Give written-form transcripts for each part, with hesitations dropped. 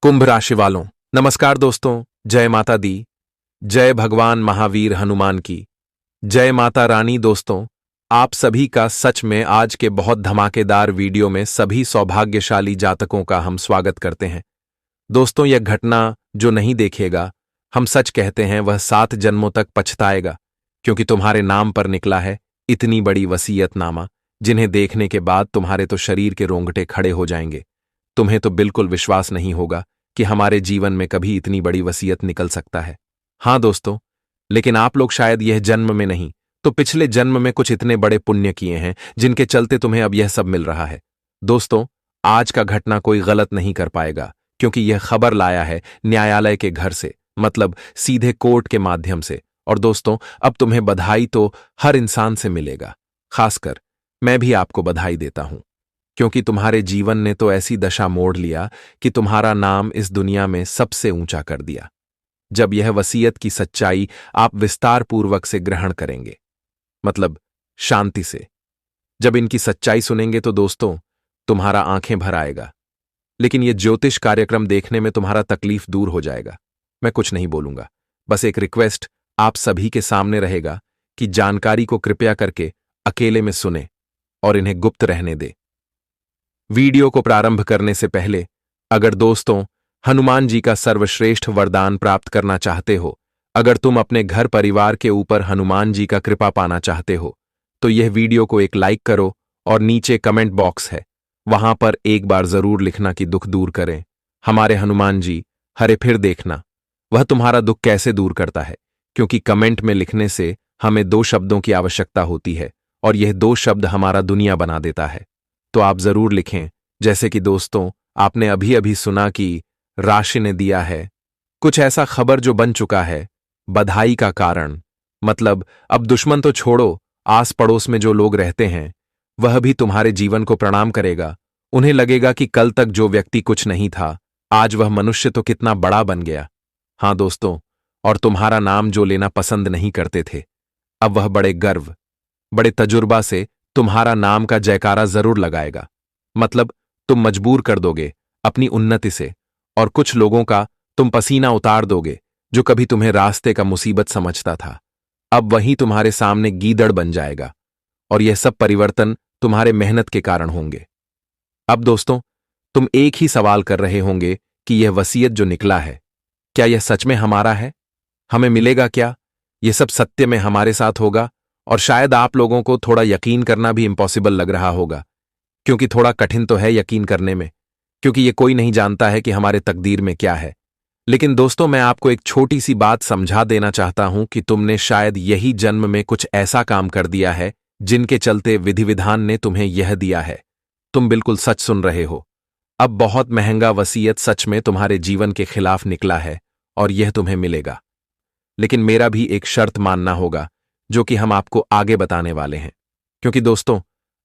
कुंभ राशि वालों, नमस्कार दोस्तों। जय माता दी। जय भगवान महावीर हनुमान की। जय माता रानी। दोस्तों, आप सभी का सच में आज के बहुत धमाकेदार वीडियो में सभी सौभाग्यशाली जातकों का हम स्वागत करते हैं। दोस्तों, यह घटना जो नहीं देखेगा, हम सच कहते हैं वह 7 जन्मों तक पछताएगा, क्योंकि तुम्हारे नाम पर निकला है इतनी बड़ी वसीयतनामा, जिन्हें देखने के बाद तुम्हारे तो शरीर के रोंगटे खड़े हो जाएंगे। तुम्हें तो बिल्कुल विश्वास नहीं होगा कि हमारे जीवन में कभी इतनी बड़ी वसीयत निकल सकता है। हाँ दोस्तों, लेकिन आप लोग शायद यह जन्म में नहीं तो पिछले जन्म में कुछ इतने बड़े पुण्य किए हैं जिनके चलते तुम्हें अब यह सब मिल रहा है। दोस्तों, आज का घटना कोई गलत नहीं कर पाएगा, क्योंकि यह खबर लाया है न्यायालय के घर से, मतलब सीधे कोर्ट के माध्यम से। और दोस्तों, अब तुम्हें बधाई तो हर इंसान से मिलेगा, खासकर मैं भी आपको बधाई देता हूं, क्योंकि तुम्हारे जीवन ने तो ऐसी दशा मोड़ लिया कि तुम्हारा नाम इस दुनिया में सबसे ऊंचा कर दिया। जब यह वसीयत की सच्चाई आप विस्तार पूर्वक से ग्रहण करेंगे, मतलब शांति से, जब इनकी सच्चाई सुनेंगे तो दोस्तों तुम्हारा आंखें भर आएगा। लेकिन यह ज्योतिष कार्यक्रम देखने में तुम्हारा तकलीफ दूर हो जाएगा। मैं कुछ नहीं बोलूंगा, बस एक रिक्वेस्ट आप सभी के सामने रहेगा कि जानकारी को कृपया करके अकेले में सुने और इन्हें गुप्त रहने दे। वीडियो को प्रारंभ करने से पहले, अगर दोस्तों हनुमान जी का सर्वश्रेष्ठ वरदान प्राप्त करना चाहते हो, अगर तुम अपने घर परिवार के ऊपर हनुमान जी का कृपा पाना चाहते हो, तो यह वीडियो को एक लाइक करो और नीचे कमेंट बॉक्स है, वहां पर एक बार जरूर लिखना कि दुख दूर करें हमारे हनुमान जी। हरे फिर देखना वह तुम्हारा दुख कैसे दूर करता है, क्योंकि कमेंट में लिखने से हमें 2 शब्दों की आवश्यकता होती है और यह 2 शब्द हमारा दुनिया बना देता है। तो आप जरूर लिखें, जैसे कि दोस्तों आपने अभी अभी सुना कि राशि ने दिया है कुछ ऐसा खबर जो बन चुका है बधाई का कारण। मतलब अब दुश्मन तो छोड़ो, आस पड़ोस में जो लोग रहते हैं वह भी तुम्हारे जीवन को प्रणाम करेगा। उन्हें लगेगा कि कल तक जो व्यक्ति कुछ नहीं था, आज वह मनुष्य तो कितना बड़ा बन गया। हाँ दोस्तों, और तुम्हारा नाम जो लेना पसंद नहीं करते थे, अब वह बड़े गर्व, बड़े तजुर्बा से तुम्हारा नाम का जयकारा जरूर लगाएगा। मतलब तुम मजबूर कर दोगे अपनी उन्नति से, और कुछ लोगों का तुम पसीना उतार दोगे जो कभी तुम्हें रास्ते का मुसीबत समझता था, अब वही तुम्हारे सामने गीदड़ बन जाएगा। और यह सब परिवर्तन तुम्हारे मेहनत के कारण होंगे। अब दोस्तों, तुम एक ही सवाल कर रहे होंगे कि यह वसीयत जो निकला है, क्या यह सच में हमारा है? हमें मिलेगा क्या? यह सब सत्य में हमारे साथ होगा? और शायद आप लोगों को थोड़ा यकीन करना भी इम्पॉसिबल लग रहा होगा, क्योंकि थोड़ा कठिन तो है यकीन करने में, क्योंकि ये कोई नहीं जानता है कि हमारे तकदीर में क्या है। लेकिन दोस्तों, मैं आपको एक छोटी सी बात समझा देना चाहता हूं कि तुमने शायद यही जन्म में कुछ ऐसा काम कर दिया है जिनके चलते विधि विधान ने तुम्हें यह दिया है। तुम बिल्कुल सच सुन रहे हो। अब बहुत महंगा वसीयत सच में तुम्हारे जीवन के खिलाफ निकला है और यह तुम्हें मिलेगा। लेकिन मेरा भी एक शर्त मानना होगा, जो कि हम आपको आगे बताने वाले हैं। क्योंकि दोस्तों,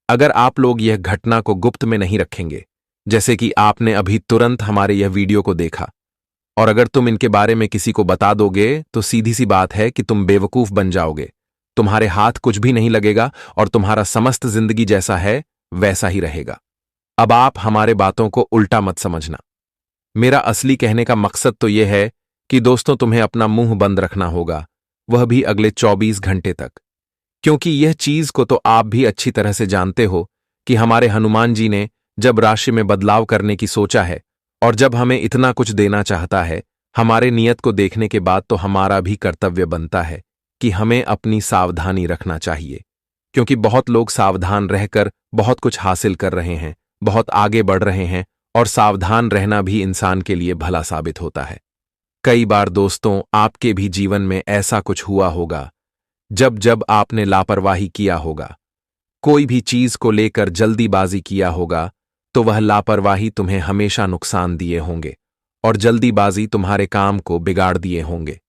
अगर आप लोग यह घटना को गुप्त में नहीं रखेंगे, जैसे कि आपने अभी तुरंत हमारे यह वीडियो को देखा, और अगर तुम इनके बारे में किसी को बता दोगे, तो सीधी सी बात है कि तुम बेवकूफ बन जाओगे। तुम्हारे हाथ कुछ भी नहीं लगेगा और तुम्हारा समस्त जिंदगी जैसा है वैसा ही रहेगा। अब आप हमारे बातों को उल्टा मत समझना। मेरा असली कहने का मकसद तो यह है कि दोस्तों तुम्हें अपना मुंह बंद रखना होगा, वह भी अगले 24 घंटे तक। क्योंकि यह चीज को तो आप भी अच्छी तरह से जानते हो कि हमारे हनुमान जी ने जब राशि में बदलाव करने की सोचा है, और जब हमें इतना कुछ देना चाहता है, हमारे नियत को देखने के बाद तो हमारा भी कर्तव्य बनता है कि हमें अपनी सावधानी रखना चाहिए। क्योंकि बहुत लोग सावधान रहकर बहुत कुछ हासिल कर रहे हैं, बहुत आगे बढ़ रहे हैं, और सावधान रहना भी इंसान के लिए भला साबित होता है। कई बार दोस्तों आपके भी जीवन में ऐसा कुछ हुआ होगा, जब जब आपने लापरवाही किया होगा, कोई भी चीज को लेकर जल्दीबाजी किया होगा, तो वह लापरवाही तुम्हें हमेशा नुकसान दिए होंगे और जल्दीबाजी तुम्हारे काम को बिगाड़ दिए होंगे।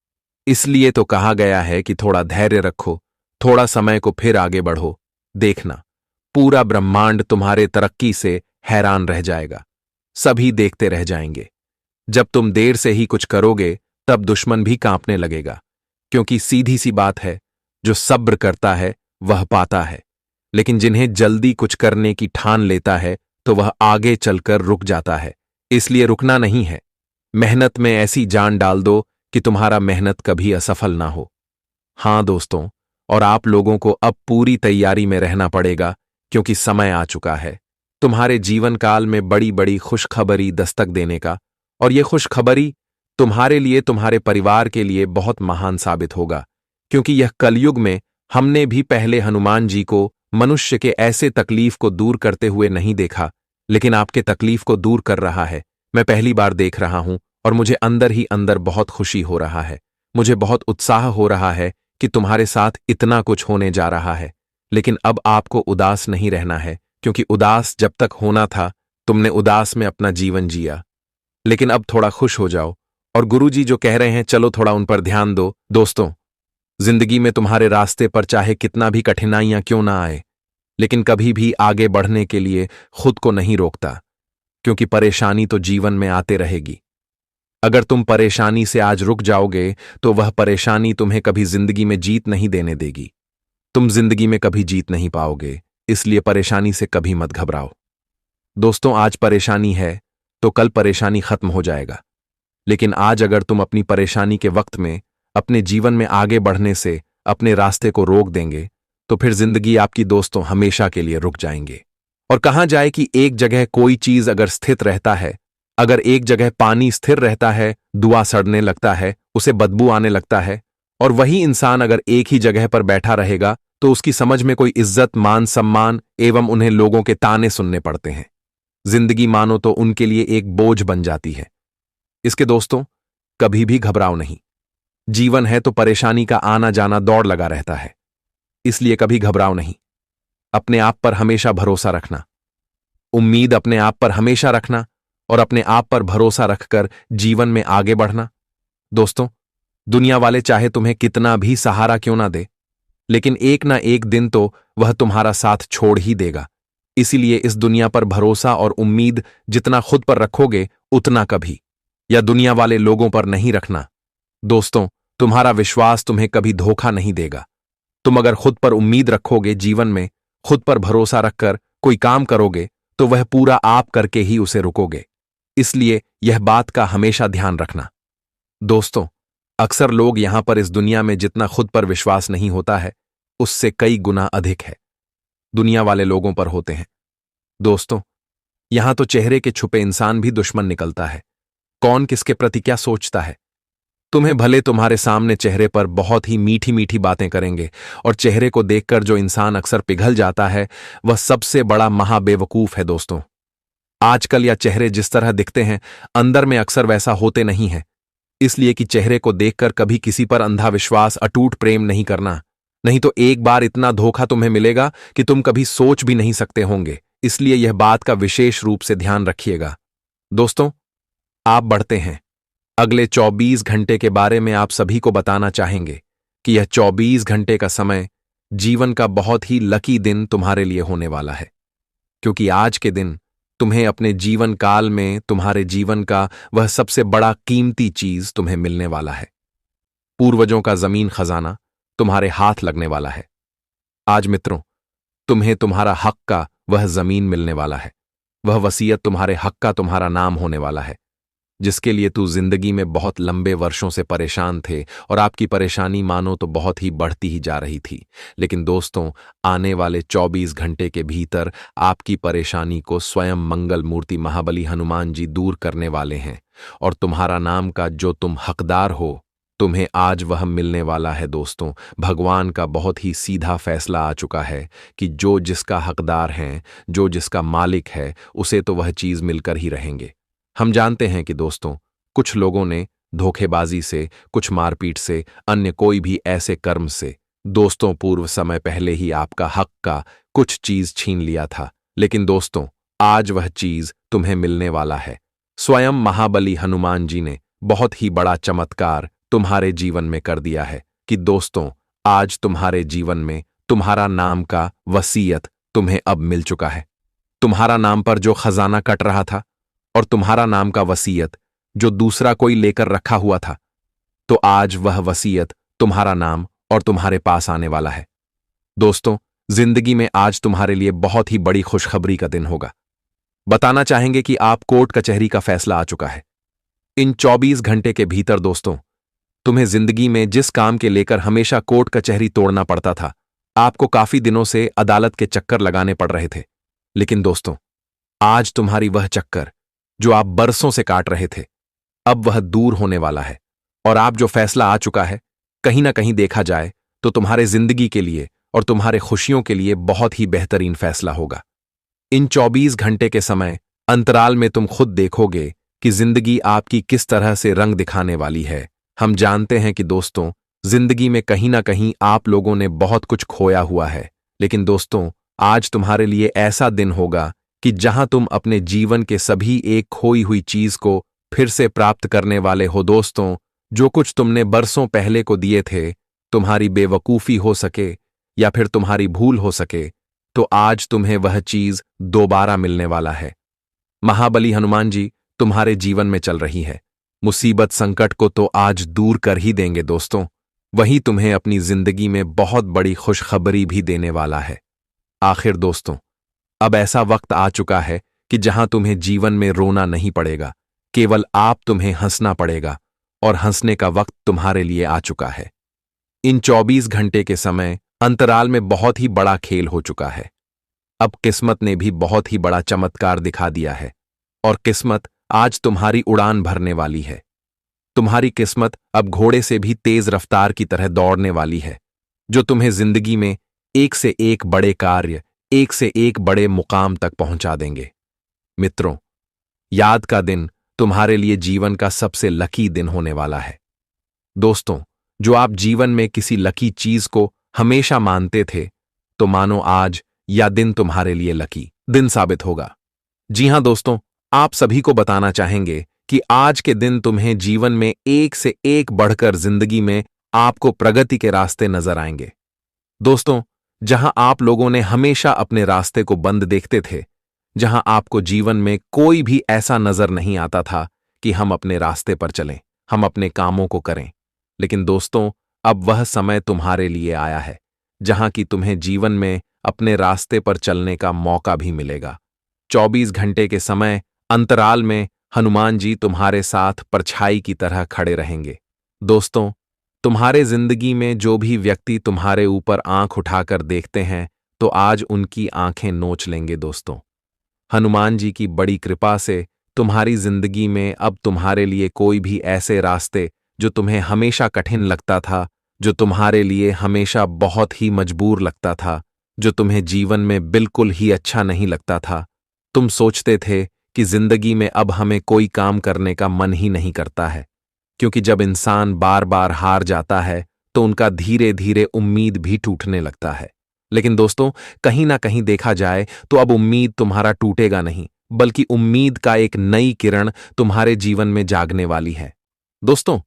इसलिए तो कहा गया है कि थोड़ा धैर्य रखो, थोड़ा समय को फिर आगे बढ़ो। देखना, पूरा ब्रह्मांड तुम्हारे तरक्की से हैरान रह जाएगा। सभी देखते रह जाएंगे। जब तुम देर से ही कुछ करोगे, तब दुश्मन भी कांपने लगेगा, क्योंकि सीधी सी बात है, जो सब्र करता है वह पाता है। लेकिन जिन्हें जल्दी कुछ करने की ठान लेता है, तो वह आगे चलकर रुक जाता है। इसलिए रुकना नहीं है, मेहनत में ऐसी जान डाल दो कि तुम्हारा मेहनत कभी असफल ना हो। हाँ दोस्तों, और आप लोगों को अब पूरी तैयारी में रहना पड़ेगा, क्योंकि समय आ चुका है तुम्हारे जीवन काल में बड़ी बड़ी खुशखबरी दस्तक देने का। और यह खुशखबरी तुम्हारे लिए, तुम्हारे परिवार के लिए बहुत महान साबित होगा, क्योंकि यह कलयुग में हमने भी पहले हनुमान जी को मनुष्य के ऐसे तकलीफ को दूर करते हुए नहीं देखा, लेकिन आपके तकलीफ को दूर कर रहा है। मैं पहली बार देख रहा हूं और मुझे अंदर ही अंदर बहुत खुशी हो रहा है। मुझे बहुत उत्साह हो रहा है कि तुम्हारे साथ इतना कुछ होने जा रहा है। लेकिन अब आपको उदास नहीं रहना है, क्योंकि उदास जब तक होना था तुमने उदास में अपना जीवन जिया। लेकिन अब थोड़ा खुश हो जाओ, और गुरुजी जो कह रहे हैं चलो थोड़ा उन पर ध्यान दो। दोस्तों, जिंदगी में तुम्हारे रास्ते पर चाहे कितना भी कठिनाइयां क्यों ना आए, लेकिन कभी भी आगे बढ़ने के लिए खुद को नहीं रोकता, क्योंकि परेशानी तो जीवन में आते रहेगी। अगर तुम परेशानी से आज रुक जाओगे तो वह परेशानी तुम्हें कभी जिंदगी में जीत नहीं देने देगी। तुम जिंदगी में कभी जीत नहीं पाओगे, इसलिए परेशानी से कभी मत घबराओ। दोस्तों, आज परेशानी है तो कल परेशानी खत्म हो जाएगा, लेकिन आज अगर तुम अपनी परेशानी के वक्त में अपने जीवन में आगे बढ़ने से अपने रास्ते को रोक देंगे तो फिर जिंदगी आपकी दोस्तों हमेशा के लिए रुक जाएंगे। और कहा जाए कि एक जगह कोई चीज अगर स्थित रहता है, अगर एक जगह पानी स्थिर रहता है, धुआं सड़ने लगता है, उसे बदबू आने लगता है, और वही इंसान अगर एक ही जगह पर बैठा रहेगा तो उसकी समझ में कोई इज्जत, मान सम्मान एवं उन्हें लोगों के ताने सुनने पड़ते हैं। जिंदगी मानो तो उनके लिए एक बोझ बन जाती है। इसके दोस्तों, कभी भी घबराओ नहीं। जीवन है तो परेशानी का आना जाना दौड़ लगा रहता है, इसलिए कभी घबराओ नहीं। अपने आप पर हमेशा भरोसा रखना, उम्मीद अपने आप पर हमेशा रखना, और अपने आप पर भरोसा रखकर जीवन में आगे बढ़ना। दोस्तों, दुनिया वाले चाहे तुम्हें कितना भी सहारा क्यों ना दे, लेकिन एक ना एक दिन तो वह तुम्हारा साथ छोड़ ही देगा। इसीलिए इस दुनिया पर भरोसा और उम्मीद जितना खुद पर रखोगे उतना कभी या दुनिया वाले लोगों पर नहीं रखना। दोस्तों, तुम्हारा विश्वास तुम्हें कभी धोखा नहीं देगा। तुम अगर खुद पर उम्मीद रखोगे, जीवन में खुद पर भरोसा रखकर कोई काम करोगे तो वह पूरा आप करके ही उसे रुकोगे। इसलिए यह बात का हमेशा ध्यान रखना। दोस्तों, अक्सर लोग यहां पर इस दुनिया में जितना खुद पर विश्वास नहीं होता है, उससे कई गुना अधिक है दुनिया वाले लोगों पर होते हैं। दोस्तों, यहां तो चेहरे के छुपे इंसान भी दुश्मन निकलता है। कौन किसके प्रति क्या सोचता है। तुम्हें भले तुम्हारे सामने चेहरे पर बहुत ही मीठी मीठी बातें करेंगे, और चेहरे को देखकर जो इंसान अक्सर पिघल जाता है वह सबसे बड़ा महाबेवकूफ है। दोस्तों, आजकल या चेहरे जिस तरह दिखते हैं, अंदर में अक्सर वैसा होते नहीं है। इसलिए कि चेहरे को देखकर कभी किसी पर अंधा विश्वास, अटूट प्रेम नहीं करना, नहीं तो एक बार इतना धोखा तुम्हें मिलेगा कि तुम कभी सोच भी नहीं सकते होंगे। इसलिए यह बात का विशेष रूप से ध्यान रखिएगा। दोस्तों, आप बढ़ते हैं। अगले 24 घंटे के बारे में आप सभी को बताना चाहेंगे कि यह 24 घंटे का समय जीवन का बहुत ही लकी दिन तुम्हारे लिए होने वाला है, क्योंकि आज के दिन तुम्हें अपने जीवन काल में तुम्हारे जीवन का वह सबसे बड़ा कीमती चीज तुम्हें मिलने वाला है। पूर्वजों का जमीन खजाना तुम्हारे हाथ लगने वाला है। आज मित्रों, तुम्हें तुम्हारा हक का वह जमीन मिलने वाला है। वह वसीयत तुम्हारे हक का तुम्हारा नाम होने वाला है, जिसके लिए तू जिंदगी में बहुत लंबे वर्षों से परेशान थे, और आपकी परेशानी मानो तो बहुत ही बढ़ती ही जा रही थी। लेकिन दोस्तों, आने वाले 24 घंटे के भीतर आपकी परेशानी को स्वयं मंगल मूर्ति महाबली हनुमान जी दूर करने वाले हैं, और तुम्हारा नाम का जो तुम हकदार हो, तुम्हें आज वह मिलने वाला है। दोस्तों, भगवान का बहुत ही सीधा फैसला आ चुका है कि जो जिसका हकदार है, जो जिसका मालिक है, उसे तो वह चीज मिलकर ही रहेंगे। हम जानते हैं कि दोस्तों, कुछ लोगों ने धोखेबाजी से, कुछ मारपीट से, अन्य कोई भी ऐसे कर्म से दोस्तों पूर्व समय पहले ही आपका हक का कुछ चीज छीन लिया था। लेकिन दोस्तों, आज वह चीज तुम्हें मिलने वाला है। स्वयं महाबली हनुमान जी ने बहुत ही बड़ा चमत्कार तुम्हारे जीवन में कर दिया है कि दोस्तों, आज तुम्हारे जीवन में तुम्हारा नाम का वसीयत तुम्हें अब मिल चुका है। तुम्हारा नाम पर जो खजाना कट रहा था, और तुम्हारा नाम का वसीयत जो दूसरा कोई लेकर रखा हुआ था, तो आज वह वसीयत तुम्हारा नाम और तुम्हारे पास आने वाला है। दोस्तों, जिंदगी में आज तुम्हारे लिए बहुत ही बड़ी खुशखबरी का दिन होगा। बताना चाहेंगे कि आप कोर्ट कचहरी का फैसला आ चुका है। इन 24 घंटे के भीतर दोस्तों, तुम्हें जिंदगी में जिस काम के लेकर हमेशा कोर्ट कचहरी तोड़ना पड़ता था, आपको काफी दिनों से अदालत के चक्कर लगाने पड़ रहे थे, लेकिन दोस्तों, आज तुम्हारी वह चक्कर जो आप बरसों से काट रहे थे, अब वह दूर होने वाला है। और आप जो फैसला आ चुका है, कहीं ना कहीं देखा जाए तो तुम्हारे जिंदगी के लिए और तुम्हारे खुशियों के लिए बहुत ही बेहतरीन फैसला होगा। इन 24 घंटे के समय अंतराल में तुम खुद देखोगे कि जिंदगी आपकी किस तरह से रंग दिखाने वाली है। हम जानते हैं कि दोस्तों, जिंदगी में कहीं ना कहीं आप लोगों ने बहुत कुछ खोया हुआ है, लेकिन दोस्तों, आज तुम्हारे लिए ऐसा दिन होगा कि जहां तुम अपने जीवन के सभी एक खोई हुई चीज को फिर से प्राप्त करने वाले हो। दोस्तों, जो कुछ तुमने बरसों पहले को दिए थे, तुम्हारी बेवकूफी हो सके या फिर तुम्हारी भूल हो सके, तो आज तुम्हें वह चीज दोबारा मिलने वाला है। महाबली हनुमान जी तुम्हारे जीवन में चल रही है। मुसीबत संकट को तो आज दूर कर ही देंगे दोस्तों, वही तुम्हें अपनी जिंदगी में बहुत बड़ी खुशखबरी भी देने वाला है। आखिर दोस्तों, अब ऐसा वक्त आ चुका है कि जहां तुम्हें जीवन में रोना नहीं पड़ेगा, केवल तुम्हें हंसना पड़ेगा, और हंसने का वक्त तुम्हारे लिए आ चुका है। इन 24 घंटे के समय अंतराल में बहुत ही बड़ा खेल हो चुका है। अब किस्मत ने भी बहुत ही बड़ा चमत्कार दिखा दिया है, और किस्मत आज तुम्हारी उड़ान भरने वाली है। तुम्हारी किस्मत अब घोड़े से भी तेज रफ्तार की तरह दौड़ने वाली है, जो तुम्हें जिंदगी में एक से एक बड़े कार्य, एक से एक बड़े मुकाम तक पहुंचा देंगे। मित्रों, याद का दिन तुम्हारे लिए जीवन का सबसे लकी दिन होने वाला है। दोस्तों, जो आप जीवन में किसी लकी चीज को हमेशा मानते थे, तो मानो आज या दिन तुम्हारे लिए लकी दिन साबित होगा। जी हां दोस्तों, आप सभी को बताना चाहेंगे कि आज के दिन तुम्हें जीवन में एक से एक बढ़कर जिंदगी में आपको प्रगति के रास्ते नजर आएंगे। दोस्तों, जहां आप लोगों ने हमेशा अपने रास्ते को बंद देखते थे, जहां आपको जीवन में कोई भी ऐसा नजर नहीं आता था कि हम अपने रास्ते पर चलें, हम अपने कामों को करें, लेकिन दोस्तों, अब वह समय तुम्हारे लिए आया है जहां कि तुम्हें जीवन में अपने रास्ते पर चलने का मौका भी मिलेगा। 24 घंटे के समय अंतराल में हनुमान जी तुम्हारे साथ परछाई की तरह खड़े रहेंगे। दोस्तों, तुम्हारे जिंदगी में जो भी व्यक्ति तुम्हारे ऊपर आंख उठाकर देखते हैं, तो आज उनकी आंखें नोच लेंगे। दोस्तों, हनुमान जी की बड़ी कृपा से तुम्हारी जिंदगी में अब तुम्हारे लिए कोई भी ऐसे रास्ते जो तुम्हें हमेशा कठिन लगता था, जो तुम्हारे लिए हमेशा बहुत ही मजबूर लगता था, जो तुम्हें जीवन में बिल्कुल ही अच्छा नहीं लगता था, तुम सोचते थे कि जिंदगी में अब हमें कोई काम करने का मन ही नहीं करता है, क्योंकि जब इंसान बार बार हार जाता है तो उनका धीरे धीरे उम्मीद भी टूटने लगता है। लेकिन दोस्तों, कहीं ना कहीं देखा जाए तो अब उम्मीद तुम्हारा टूटेगा नहीं, बल्कि उम्मीद का एक नई किरण तुम्हारे जीवन में जागने वाली है। दोस्तों,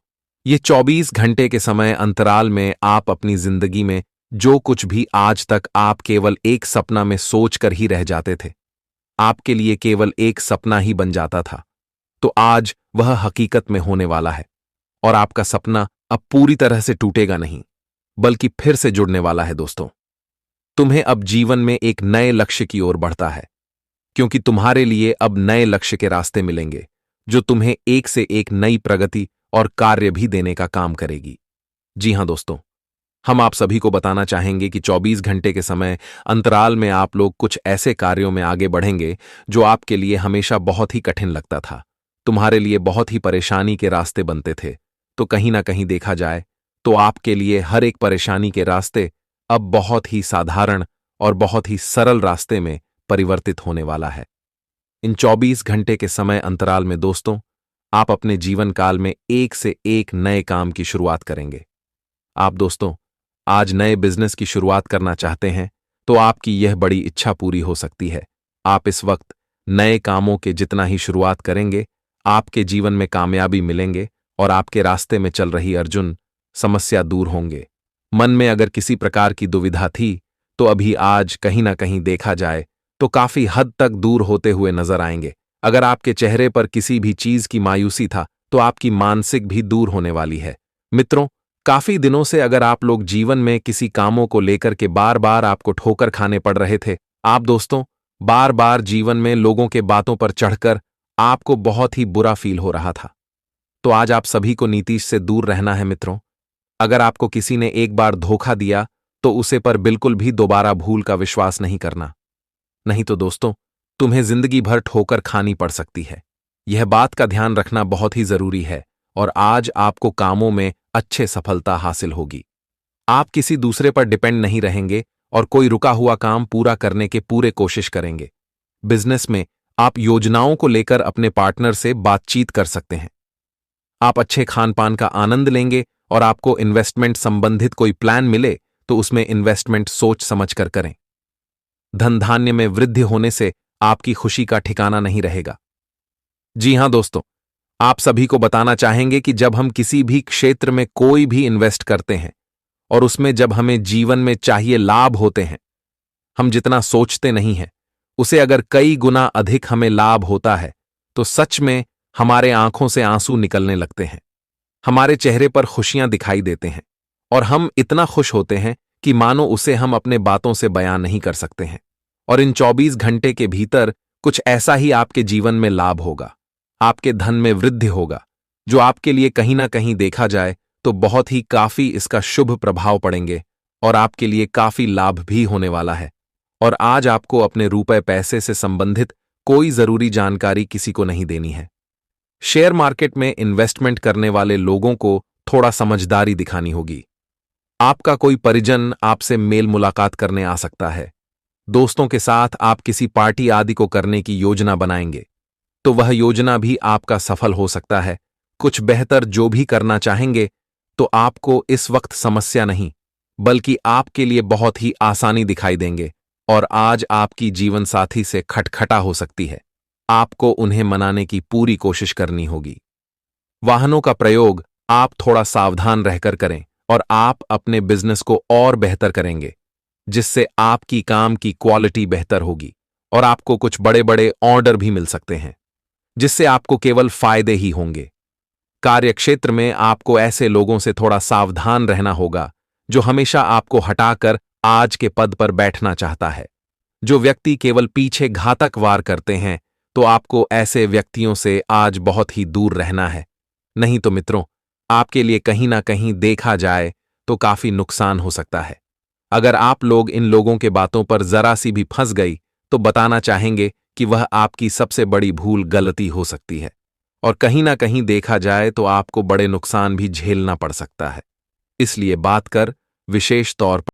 ये 24 घंटे के समय अंतराल में आप अपनी जिंदगी में जो कुछ भी आज तक आप केवल एक सपना में सोच कर ही रह जाते थे, आपके लिए केवल एक सपना ही बन जाता था, तो आज वह हकीकत में होने वाला है, और आपका सपना अब पूरी तरह से टूटेगा नहीं, बल्कि फिर से जुड़ने वाला है। दोस्तों, तुम्हें अब जीवन में एक नए लक्ष्य की ओर बढ़ता है, क्योंकि तुम्हारे लिए अब नए लक्ष्य के रास्ते मिलेंगे, जो तुम्हें एक से एक नई प्रगति और कार्य भी देने का काम करेगी। जी हां दोस्तों, हम आप सभी को बताना चाहेंगे कि 24 घंटे के समय अंतराल में आप लोग कुछ ऐसे कार्यों में आगे बढ़ेंगे जो आपके लिए हमेशा बहुत ही कठिन लगता था, तुम्हारे लिए बहुत ही परेशानी के रास्ते बनते थे। तो कहीं ना कहीं देखा जाए तो आपके लिए हर एक परेशानी के रास्ते अब बहुत ही साधारण और बहुत ही सरल रास्ते में परिवर्तित होने वाला है। इन 24 घंटे के समय अंतराल में दोस्तों, आप अपने जीवन काल में एक से एक नए काम की शुरुआत करेंगे। आप दोस्तों आज नए बिजनेस की शुरुआत करना चाहते हैं, तो आपकी यह बड़ी इच्छा पूरी हो सकती है। आप इस वक्त नए कामों के जितना ही शुरुआत करेंगे, आपके जीवन में कामयाबी मिलेंगे और आपके रास्ते में चल रही अर्जुन समस्या दूर होंगे। मन में अगर किसी प्रकार की दुविधा थी, तो अभी आज कहीं ना कहीं देखा जाए तो काफी हद तक दूर होते हुए नजर आएंगे। अगर आपके चेहरे पर किसी भी चीज की मायूसी था, तो आपकी मानसिक भी दूर होने वाली है। मित्रों, काफी दिनों से अगर आप लोग जीवन में किसी कामों को लेकर के बार बार आपको ठोकर खाने पड़ रहे थे, आप दोस्तों बार बार जीवन में लोगों के बातों पर चढ़कर आपको बहुत ही बुरा फील हो रहा था, तो आज आप सभी को नीतीश से दूर रहना है मित्रों। अगर आपको किसी ने एक बार धोखा दिया तो उसे पर बिल्कुल भी दोबारा भूल का विश्वास नहीं करना। नहीं तो दोस्तों, तुम्हें जिंदगी भर ठोकर खानी पड़ सकती है। यह बात का ध्यान रखना बहुत ही जरूरी है और आज आपको कामों में अच्छे सफलता हासिल होगी। आप किसी दूसरे पर डिपेंड नहीं रहेंगे और कोई रुका हुआ काम पूरा करने के पूरे कोशिश करेंगे। बिजनेस में आप योजनाओं को लेकर अपने पार्टनर से बातचीत कर सकते हैं। आप अच्छे खान पान का आनंद लेंगे और आपको इन्वेस्टमेंट संबंधित कोई प्लान मिले तो उसमें इन्वेस्टमेंट सोच समझ कर करें। धन धान्य में वृद्धि होने से आपकी खुशी का ठिकाना नहीं रहेगा। जी हां दोस्तों, आप सभी को बताना चाहेंगे कि जब हम किसी भी क्षेत्र में कोई भी इन्वेस्ट करते हैं और उसमें जब हमें जीवन में चाहिए लाभ होते हैं, हम जितना सोचते नहीं हैं उसे अगर कई गुना अधिक हमें लाभ होता है तो सच में हमारे आंखों से आंसू निकलने लगते हैं। हमारे चेहरे पर खुशियां दिखाई देते हैं और हम इतना खुश होते हैं कि मानो उसे हम अपने बातों से बयान नहीं कर सकते हैं। और इन 24 घंटे के भीतर कुछ ऐसा ही आपके जीवन में लाभ होगा, आपके धन में वृद्धि होगा, जो आपके लिए कहीं ना कहीं देखा जाए तो बहुत ही काफी इसका शुभ प्रभाव पड़ेंगे और आपके लिए काफी लाभ भी होने वाला है। और आज आपको अपने रुपए पैसे से संबंधित कोई जरूरी जानकारी किसी को नहीं देनी है। शेयर मार्केट में इन्वेस्टमेंट करने वाले लोगों को थोड़ा समझदारी दिखानी होगी। आपका कोई परिजन आपसे मेल मुलाकात करने आ सकता है। दोस्तों के साथ आप किसी पार्टी आदि को करने की योजना बनाएंगे तो वह योजना भी आपका सफल हो सकता है। कुछ बेहतर जो भी करना चाहेंगे तो आपको इस वक्त समस्या नहीं बल्कि आपके लिए बहुत ही आसानी दिखाई देंगे और आज आपकी जीवन साथी से खटखटा हो सकती है। आपको उन्हें मनाने की पूरी कोशिश करनी होगी। वाहनों का प्रयोग आप थोड़ा सावधान रहकर करें और आप अपने बिजनेस को और बेहतर करेंगे, जिससे आपकी काम की क्वालिटी बेहतर होगी और आपको कुछ बड़े बड़े ऑर्डर भी मिल सकते हैं, जिससे आपको केवल फायदे ही होंगे। कार्यक्षेत्र में आपको ऐसे लोगों से थोड़ा सावधान रहना होगा जो हमेशा आपको हटाकर आज के पद पर बैठना चाहता है। जो व्यक्ति केवल पीछे घातक वार करते हैं तो आपको ऐसे व्यक्तियों से आज बहुत ही दूर रहना है। नहीं तो मित्रों, आपके लिए कहीं ना कहीं देखा जाए तो काफी नुकसान हो सकता है। अगर आप लोग इन लोगों के बातों पर जरा सी भी फंस गई तो बताना चाहेंगे कि वह आपकी सबसे बड़ी भूल गलती हो सकती है और कहीं ना कहीं देखा जाए तो आपको बड़े नुकसान भी झेलना पड़ सकता है। इसलिए बात कर विशेष तौर पर